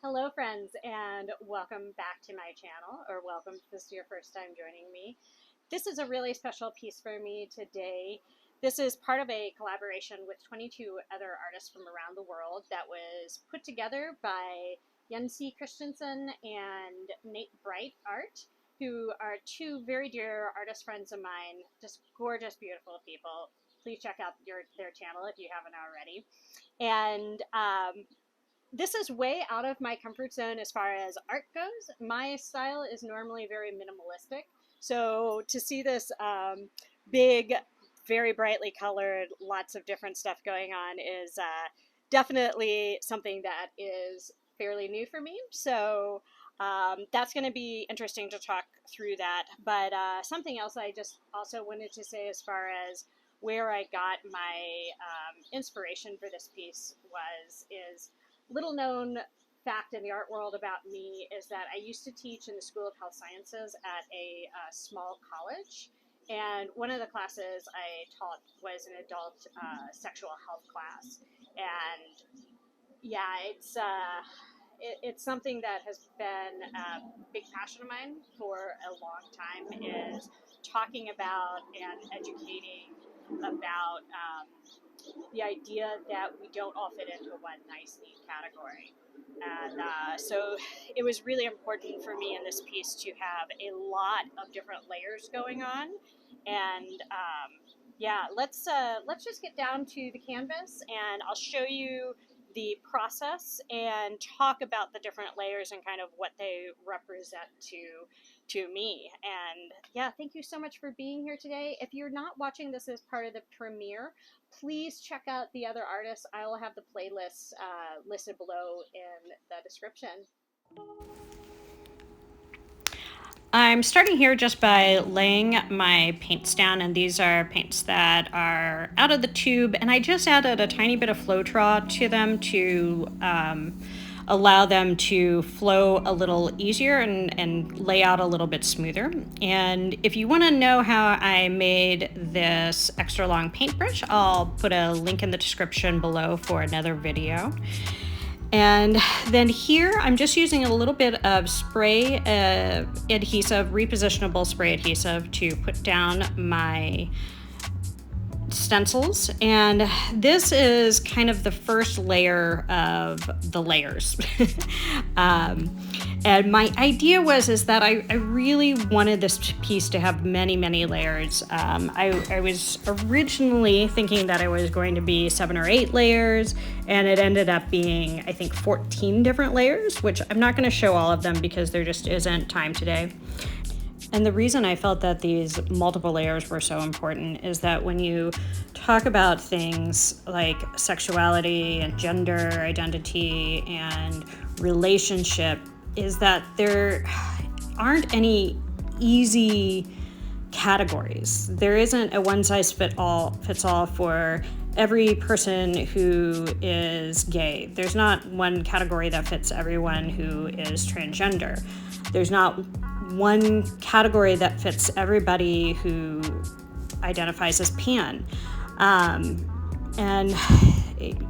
Hello friends, and welcome back to my channel, or welcome if this is your first time joining me. This is a really special piece for me today. This is part of a collaboration with 22 other artists from around the world that was put together by Jensi Christensen and Nate Bright Art, who are two very dear artist friends of mine, just gorgeous, beautiful people. Please check out their channel if you haven't already. And this is way out of my comfort zone as far as art goes. My style is normally very minimalistic. So to see this big, very brightly colored, lots of different stuff going on is definitely something that is fairly new for me. So that's going to be interesting to talk through that. But something else I just also wanted to say as far as where I got my inspiration for this piece is little known fact in the art world about me is that I used to teach in the School of Health Sciences at a small college, and one of the classes I taught was an adult sexual health class. And yeah, it's something that has been a big passion of mine for a long time, is talking about and educating about the idea that we don't all fit into one nice, neat category. And so it was really important for me in this piece to have a lot of different layers going on. And yeah, let's just get down to the canvas, and I'll show you the process and talk about the different layers and kind of what they represent to me. And yeah, thank you so much for being here today. If you're not watching this as part of the premiere, please check out the other artists. I will have the playlists listed below in the description. I'm starting here just by laying my paints down, and these are paints that are out of the tube, and I just added a tiny bit of Floetrol to them to allow them to flow a little easier and lay out a little bit smoother. And if you want to know how I made this extra long paintbrush, I'll put a link in the description below for another video. And then here I'm just using a little bit of spray adhesive, repositionable spray adhesive, to put down my stencils. And this is kind of the first layer of the layers. And my idea is that I really wanted this piece to have many, many layers. I was originally thinking that it was going to be 7 or 8 layers, and it ended up being, I think, 14 different layers, which I'm not going to show all of them because there just isn't time today. And the reason I felt that these multiple layers were so important is that when you talk about things like sexuality and gender identity and relationship, is that there aren't any easy categories. There isn't a one-size-fits all for every person who is gay. There's not one category that fits everyone who is transgender. There's not one category that fits everybody who identifies as pan. And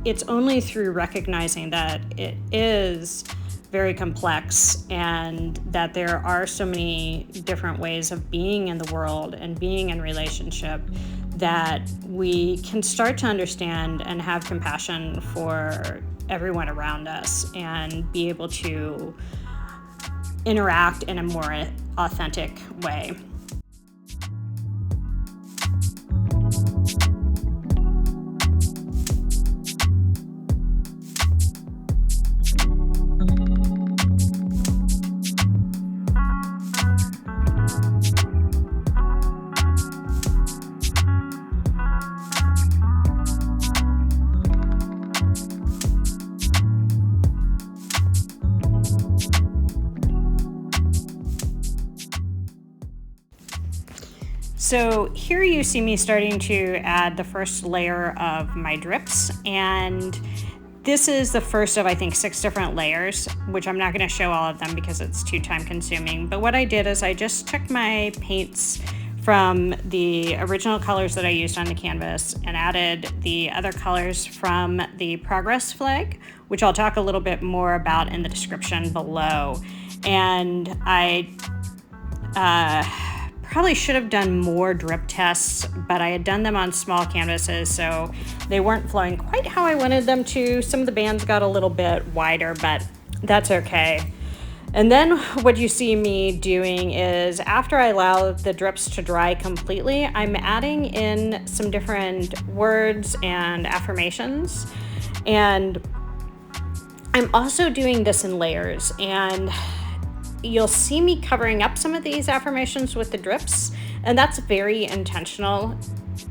it's only through recognizing that it is very complex and that there are so many different ways of being in the world and being in relationship that we can start to understand and have compassion for everyone around us and be able to interact in a more authentic way. So here you see me starting to add the first layer of my drips, and this is the first of, I think, 6 different layers, which I'm not going to show all of them because it's too time consuming. But what I did is I just took my paints from the original colors that I used on the canvas and added the other colors from the progress flag, which I'll talk a little bit more about in the description below. And I probably should have done more drip tests, but I had done them on small canvases, so they weren't flowing quite how I wanted them to. Some of the bands got a little bit wider, but that's okay. And then what you see me doing is, after I allow the drips to dry completely, I'm adding in some different words and affirmations. And I'm also doing this in layers, and you'll see me covering up some of these affirmations with the drips, and that's very intentional.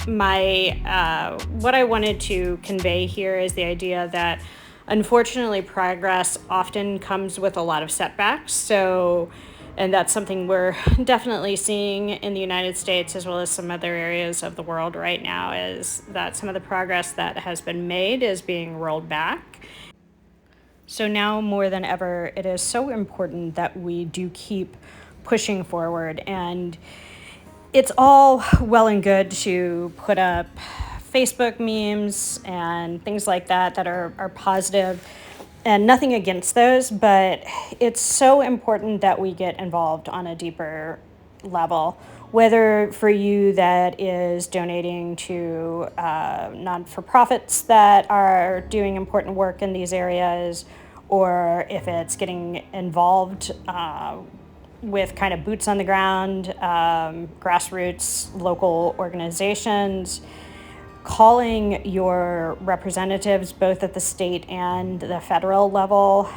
What I wanted to convey here is the idea that unfortunately progress often comes with a lot of setbacks. And that's something we're definitely seeing in the United States as well as some other areas of the world right now, is that some of the progress that has been made is being rolled back. So now more than ever, it is so important that we do keep pushing forward. And it's all well and good to put up Facebook memes and things like that are positive, and nothing against those, but it's so important that we get involved on a deeper level. Whether for you that is donating to non-for-profits that are doing important work in these areas, or if it's getting involved with kind of boots on the ground, grassroots, local organizations, calling your representatives both at the state and the federal level.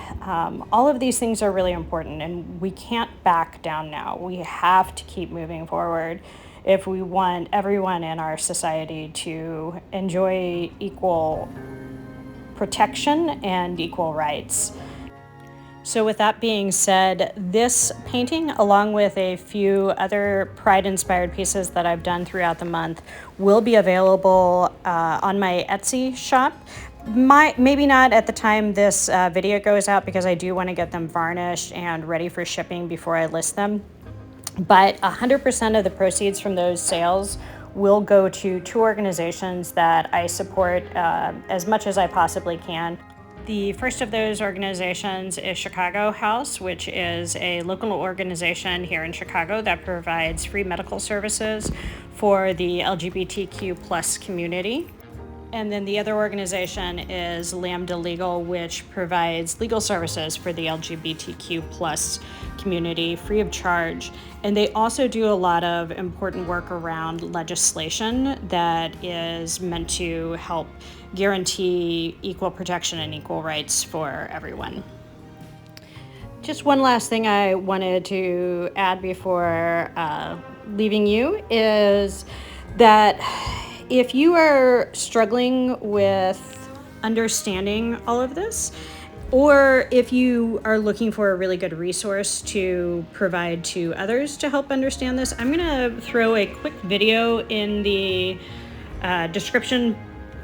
All of these things are really important, and we can't back down now. We have to keep moving forward if we want everyone in our society to enjoy equal protection and equal rights. So with that being said, this painting, along with a few other Pride-inspired pieces that I've done throughout the month, will be available on my Etsy shop. Maybe not at the time this video goes out, because I do want to get them varnished and ready for shipping before I list them. But 100% of the proceeds from those sales will go to two organizations that I support as much as I possibly can. The first of those organizations is Chicago House, which is a local organization here in Chicago that provides free medical services for the LGBTQ plus community. And then the other organization is Lambda Legal, which provides legal services for the LGBTQ plus community free of charge. And they also do a lot of important work around legislation that is meant to help guarantee equal protection and equal rights for everyone. Just one last thing I wanted to add before leaving you is that if you are struggling with understanding all of this, or if you are looking for a really good resource to provide to others to help understand this, I'm gonna throw a quick video in the description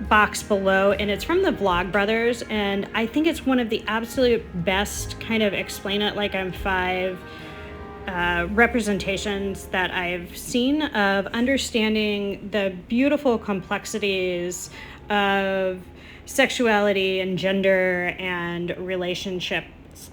box below, and it's from the Vlogbrothers, and I think it's one of the absolute best kind of explain it like I'm five representations that I've seen of understanding the beautiful complexities of sexuality and gender and relationships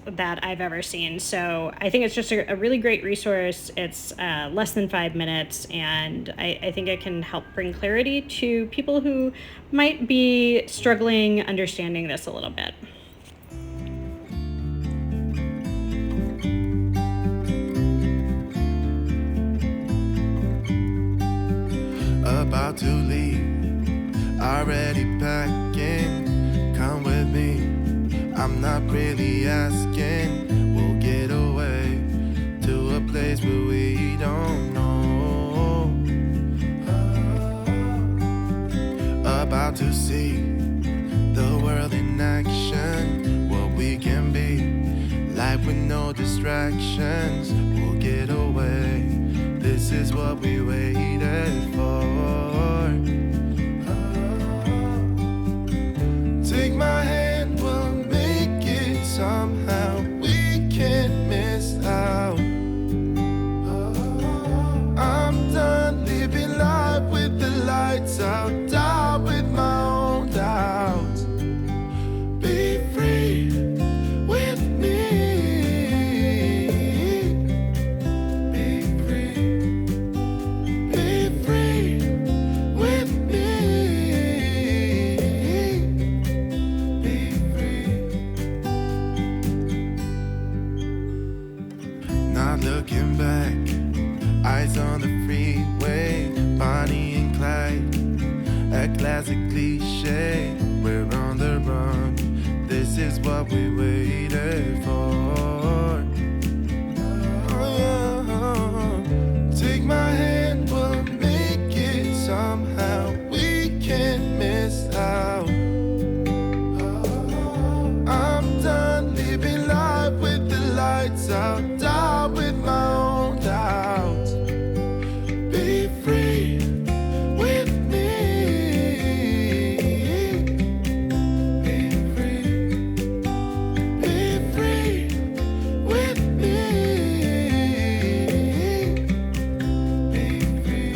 that I've ever seen. So I think it's just a really great resource. It's less than 5 minutes, and I think it can help bring clarity to people who might be struggling understanding this a little bit. About to leave, already packing, come with me, I'm not really asking, we'll get away to a place where we don't know, about to see the world in action, what we can be, life with no distractions, we'll get away, this is what we waited for. Take my hand, we'll make it somehow. We can't miss out. I'm done eyes on the freeway, Bonnie and Clyde, a classic cliche. We're on the run, this is what we waited for. Oh yeah, take my hand, we'll make it somehow. We can't miss out. I'm done living life with the lights out, die with my own doubts. Be free with me. Be free. Be free with me. Be free.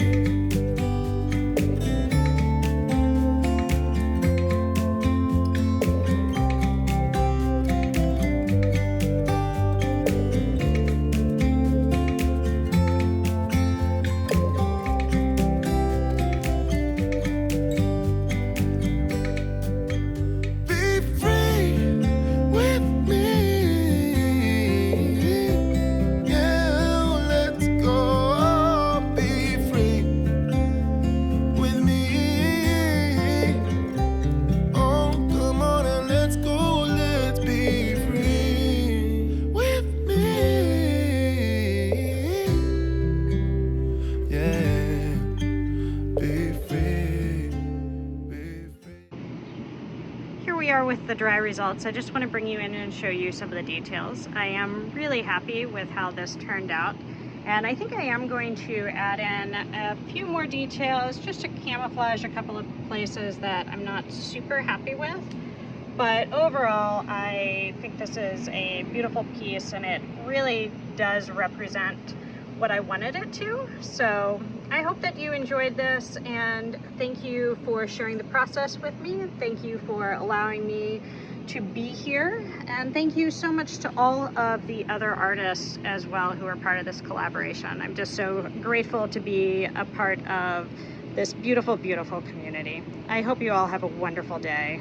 Be free with me. Yeah, let's go. Be free with me. Oh, come on and let's go. Let's be free with me. Yeah, be free. Be free. Here we are with the dry results. I just want to bring you in and show you some of the details. I am really happy with how this turned out, and I think I am going to add in a few more details just to camouflage a couple of places that I'm not super happy with. But overall, I think this is a beautiful piece, and it really does represent what I wanted it to. So I hope that you enjoyed this, and thank you for sharing the process with me. Thank you for allowing me to be here, and thank you so much to all of the other artists as well who are part of this collaboration. I'm just so grateful to be a part of this beautiful, beautiful community. I hope you all have a wonderful day.